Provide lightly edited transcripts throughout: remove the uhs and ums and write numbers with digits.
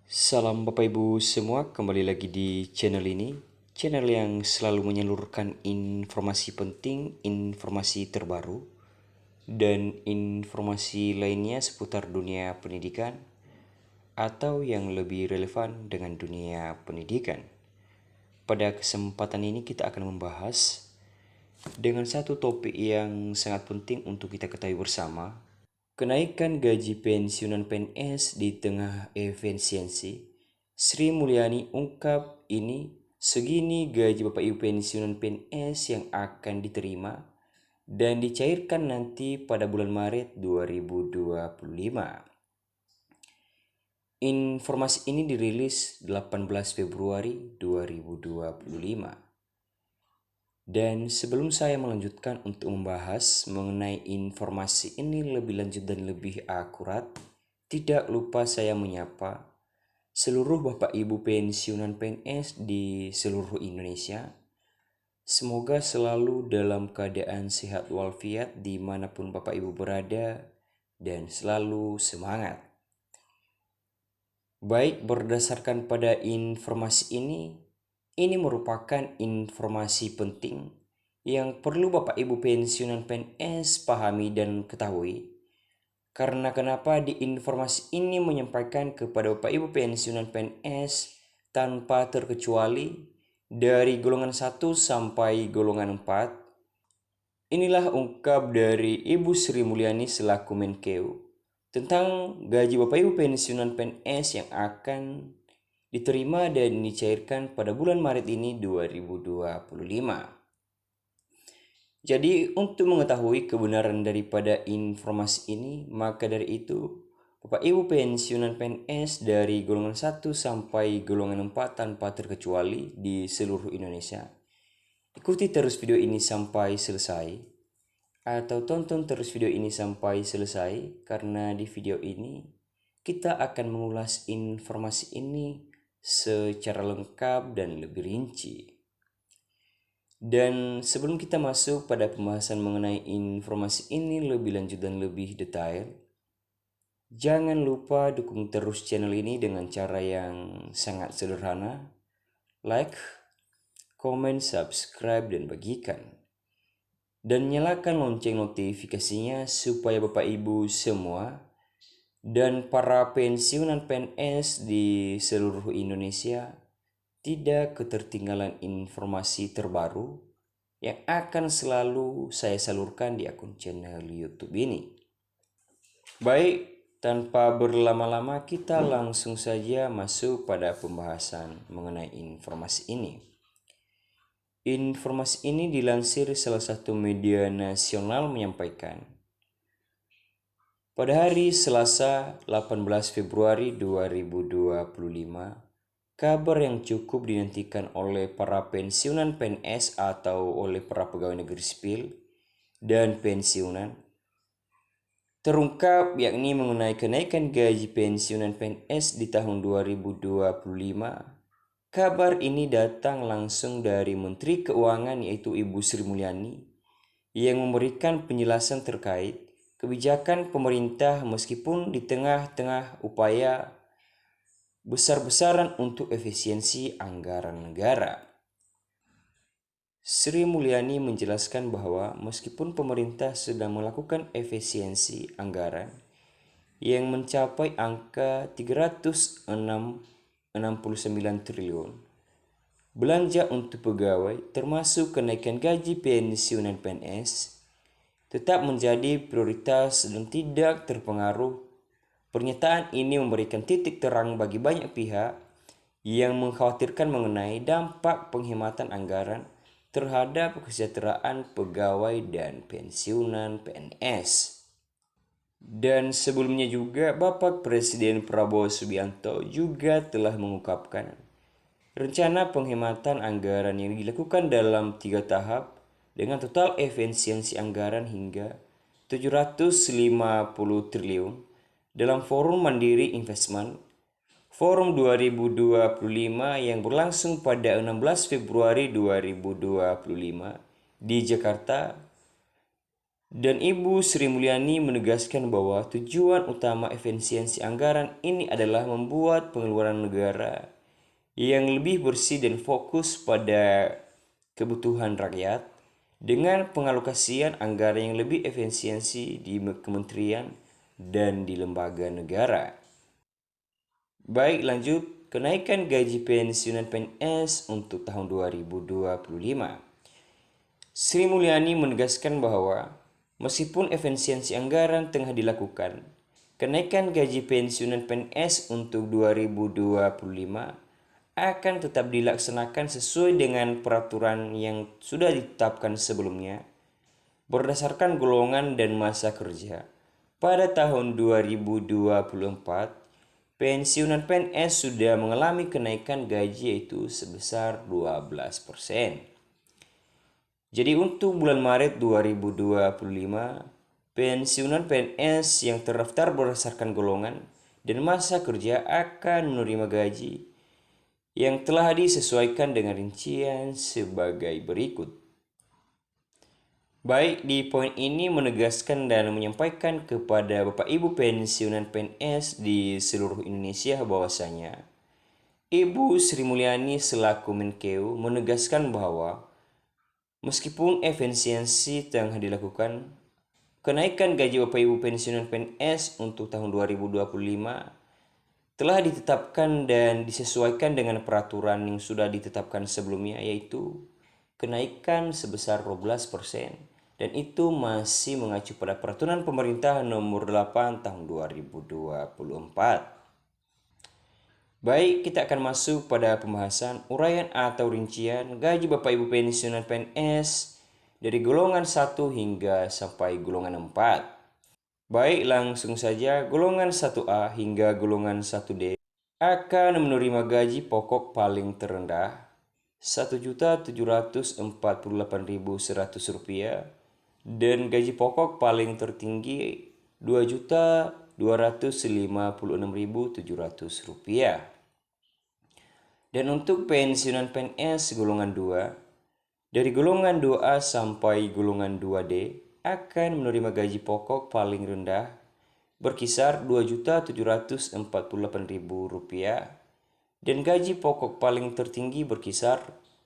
Salam Bapak Ibu semua, kembali lagi di channel ini. Channel yang selalu menyalurkan informasi penting, informasi terbaru, dan informasi lainnya seputar dunia pendidikan atau yang lebih relevan dengan dunia pendidikan. Pada kesempatan ini kita akan membahas dengan satu topik yang sangat penting untuk kita ketahui bersama. Kenaikan gaji pensiunan PNS di tengah efisiensi. Sri Mulyani ungkap ini, segini gaji Bapak Ibu pensiunan PNS yang akan diterima dan dicairkan nanti pada bulan Maret 2025. Informasi ini dirilis 18 Februari 2025. Dan sebelum saya melanjutkan untuk membahas mengenai informasi ini lebih lanjut dan lebih akurat, tidak lupa saya menyapa seluruh Bapak Ibu pensiunan PNS di seluruh Indonesia. Semoga selalu dalam keadaan sehat walafiat dimanapun Bapak Ibu berada dan selalu semangat. Baik, berdasarkan pada informasi ini merupakan informasi penting yang perlu Bapak Ibu pensiunan PNS pahami dan ketahui. Karena kenapa di informasi ini menyampaikan kepada Bapak Ibu pensiunan PNS tanpa terkecuali dari golongan 1 sampai golongan 4. Inilah ungkap dari Ibu Sri Mulyani selaku Menkeu tentang gaji Bapak Ibu pensiunan PNS yang akan diterima dan dicairkan pada bulan Maret ini 2025. Jadi untuk mengetahui kebenaran daripada informasi ini, maka dari itu Bapak Ibu pensiunan PNS dari golongan 1 sampai golongan 4 tanpa terkecuali di seluruh Indonesia, ikuti terus video ini sampai selesai atau tonton terus video ini sampai selesai karena di video ini kita akan mengulas informasi ini secara lengkap dan lebih rinci. Dan sebelum kita masuk pada pembahasan mengenai informasi ini lebih lanjut dan lebih detail, jangan lupa dukung terus channel ini dengan cara yang sangat sederhana. Like, komen, subscribe, dan bagikan. Dan nyalakan lonceng notifikasinya supaya Bapak Ibu semua dan para pensiunan PNS di seluruh Indonesia tidak ketertinggalan informasi terbaru yang akan selalu saya salurkan di akun channel YouTube ini. Baik, tanpa berlama-lama kita langsung saja masuk pada pembahasan mengenai informasi ini. Informasi ini dilansir salah satu media nasional menyampaikan, pada hari Selasa 18 Februari 2025, kabar yang cukup dinantikan oleh para pensiunan PNS atau oleh para pegawai negeri sipil dan pensiunan terungkap, yakni mengenai kenaikan gaji pensiunan PNS di tahun 2025. Kabar ini datang langsung dari Menteri Keuangan yaitu Ibu Sri Mulyani yang memberikan penjelasan terkait kebijakan pemerintah meskipun di tengah-tengah upaya besar-besaran untuk efisiensi anggaran negara. Sri Mulyani menjelaskan bahwa meskipun pemerintah sedang melakukan efisiensi anggaran yang mencapai angka 369 triliun, belanja untuk pegawai termasuk kenaikan gaji pensiunan PNS tetap menjadi prioritas dan tidak terpengaruh. Pernyataan ini memberikan titik terang bagi banyak pihak yang mengkhawatirkan mengenai dampak penghematan anggaran terhadap kesejahteraan pegawai dan pensiunan PNS. Dan sebelumnya juga Bapak Presiden Prabowo Subianto juga telah mengungkapkan rencana penghematan anggaran yang dilakukan dalam 3 tahap dengan total efisiensi anggaran hingga 750 triliun dalam Forum Mandiri Investment Forum 2025 yang berlangsung pada 16 Februari 2025 di Jakarta. Dan Ibu Sri Mulyani menegaskan bahwa tujuan utama efisiensi anggaran ini adalah membuat pengeluaran negara yang lebih bersih dan fokus pada kebutuhan rakyat dengan pengalokasian anggaran yang lebih efisiensi di kementerian dan di lembaga negara. Baik, lanjut. Kenaikan gaji pensiunan PNS untuk tahun 2025. Sri Mulyani menegaskan bahwa meskipun efisiensi anggaran tengah dilakukan, kenaikan gaji pensiunan PNS untuk 2025 akan tetap dilaksanakan sesuai dengan peraturan yang sudah ditetapkan sebelumnya berdasarkan golongan dan masa kerja. Pada tahun 2024, pensiunan PNS sudah mengalami kenaikan gaji yaitu sebesar 12%. Jadi untuk bulan Maret 2025, pensiunan PNS yang terdaftar berdasarkan golongan dan masa kerja akan menerima gaji yang telah disesuaikan dengan rincian sebagai berikut. Baik, di poin ini menegaskan dan menyampaikan kepada Bapak Ibu pensiunan PNS di seluruh Indonesia bahwasanya Ibu Sri Mulyani selaku Menkeu menegaskan bahwa meskipun efisiensi tengah dilakukan, kenaikan gaji Bapak Ibu pensiunan PNS untuk tahun 2025 telah ditetapkan dan disesuaikan dengan peraturan yang sudah ditetapkan sebelumnya, yaitu kenaikan sebesar 12%, dan itu masih mengacu pada peraturan pemerintah nomor 8 tahun 2024. Baik, kita akan masuk pada pembahasan uraian atau rincian gaji Bapak Ibu pensiunan PNS dari golongan 1 hingga sampai golongan 4. Baik, langsung saja. Golongan 1A hingga golongan 1D akan menerima gaji pokok paling terendah Rp1.748.100 dan gaji pokok paling tertinggi Rp2.256.700. Dan untuk pensiunan PNS golongan 2, dari golongan 2A sampai golongan 2D akan menerima gaji pokok paling rendah berkisar Rp2.748.000 dan gaji pokok paling tertinggi berkisar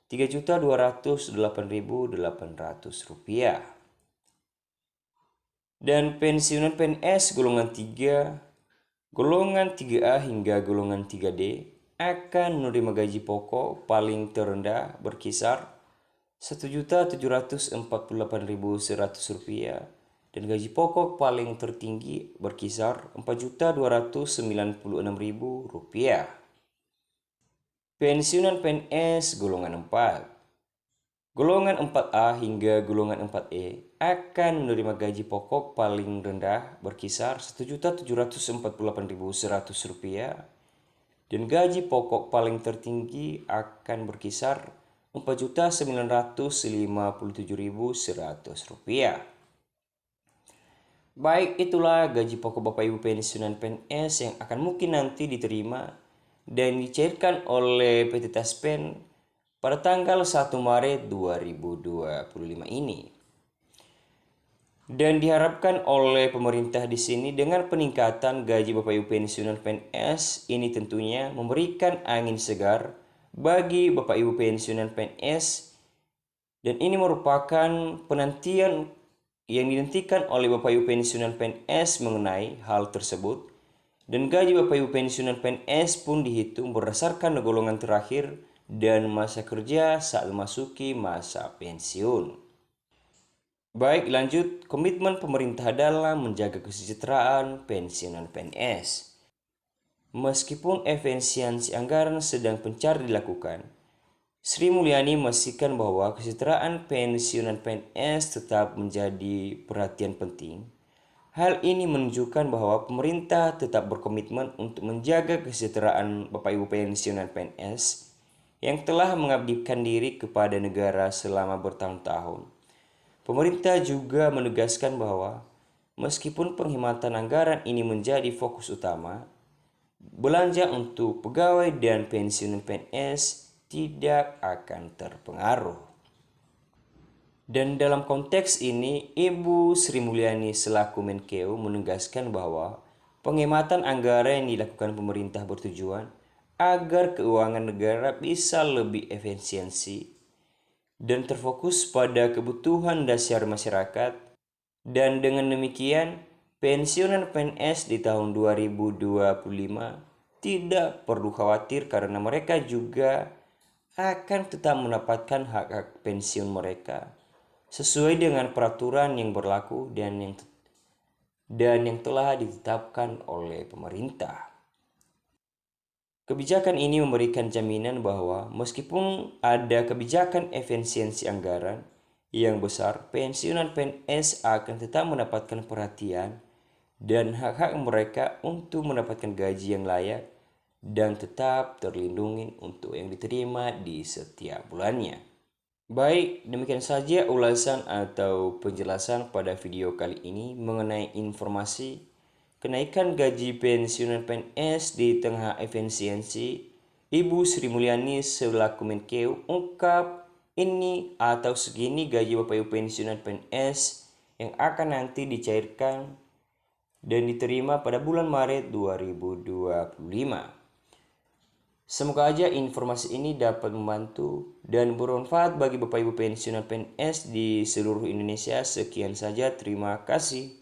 Rp3.208.800. Dan pensiunan PNS golongan 3, golongan 3A hingga golongan 3D akan menerima gaji pokok paling terendah berkisar Rp1.748.100 dan gaji pokok paling tertinggi berkisar Rp4.296.000. Pensiunan PNS golongan 4, golongan 4A hingga golongan 4E akan menerima gaji pokok paling rendah berkisar Rp1.748.100 dan gaji pokok paling tertinggi akan berkisar Rp4.957.100. Baik, itulah gaji pokok Bapak Ibu pensiunan PNS yang akan mungkin nanti diterima dan dicairkan oleh PT Taspen pada tanggal 1 Maret 2025 ini. Dan diharapkan oleh pemerintah di sini dengan peningkatan gaji Bapak Ibu pensiunan PNS ini tentunya memberikan angin segar bagi Bapak Ibu pensiunan PNS, dan ini merupakan penantian yang dinantikan oleh Bapak Ibu pensiunan PNS mengenai hal tersebut, dan gaji Bapak Ibu pensiunan PNS pun dihitung berdasarkan golongan terakhir dan masa kerja saat memasuki masa pensiun. Baik, lanjut. Komitmen pemerintah dalam menjaga kesejahteraan pensiunan PNS. Meskipun efisiensi anggaran sedang gencar dilakukan, Sri Mulyani memastikan bahwa kesejahteraan pensiunan PNS tetap menjadi perhatian penting. Hal ini menunjukkan bahwa pemerintah tetap berkomitmen untuk menjaga kesejahteraan Bapak Ibu pensiunan PNS yang telah mengabdikan diri kepada negara selama bertahun-tahun. Pemerintah juga menegaskan bahwa meskipun penghematan anggaran ini menjadi fokus utama, belanja untuk pegawai dan pensiunan PNS tidak akan terpengaruh. Dan dalam konteks ini, Ibu Sri Mulyani selaku Menkeu menegaskan bahwa penghematan anggaran yang dilakukan pemerintah bertujuan agar keuangan negara bisa lebih efisiensi dan terfokus pada kebutuhan dasar masyarakat. Dan dengan demikian, pensiunan PNS di tahun 2025 tidak perlu khawatir karena mereka juga akan tetap mendapatkan hak-hak pensiun mereka sesuai dengan peraturan yang berlaku dan yang telah ditetapkan oleh pemerintah. Kebijakan ini memberikan jaminan bahwa meskipun ada kebijakan efisiensi anggaran yang besar, pensiunan PNS akan tetap mendapatkan perhatian dan hak-hak mereka untuk mendapatkan gaji yang layak dan tetap terlindungi untuk yang diterima di setiap bulannya. Baik, demikian saja ulasan atau penjelasan pada video kali ini mengenai informasi kenaikan gaji pensiunan PNS di tengah efisiensi. Ibu Sri Mulyani selaku Menkeu ungkap ini atau segini gaji Bapak Ibu pensiunan PNS yang akan nanti dicairkan dan diterima pada bulan Maret 2025. Semoga aja informasi ini dapat membantu dan bermanfaat bagi Bapak Ibu pensiunan PNS di seluruh Indonesia. Sekian saja, terima kasih.